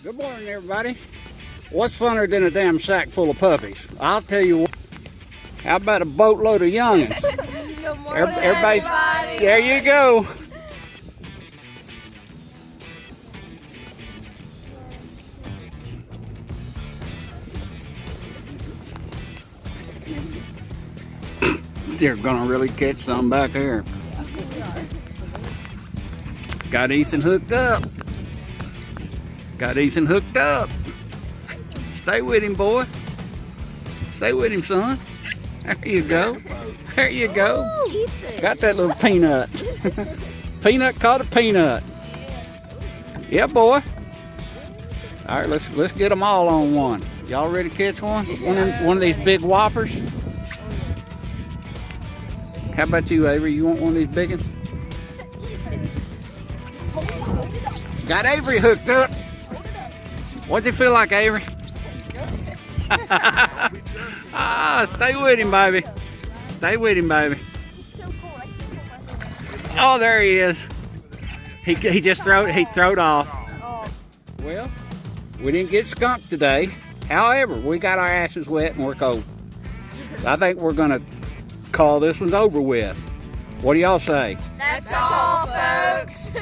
Good morning, everybody. What's funner than a damn sack full of puppies? I'll tell you what. How about a boatload of youngins? Good morning, everybody. There you go. They're gonna really catch some back here. Got Ethan hooked up. Stay with him, boy. Stay with him, son. There you go. There you go. Got that little peanut. Peanut caught a peanut. Yeah, boy. All right, let's get them all on one. Y'all ready to catch one? One of these big whoppers? How about you, Avery? You want one of these big ones? Got Avery hooked up. What's it feel like, Avery? Stay with him, baby. Stay with him, baby. Oh, there he is. He just throwed off. Well, we didn't get skunked today. However, we got our asses wet and we're cold. I think we're gonna call this one over with. What do y'all say? That's all, folks.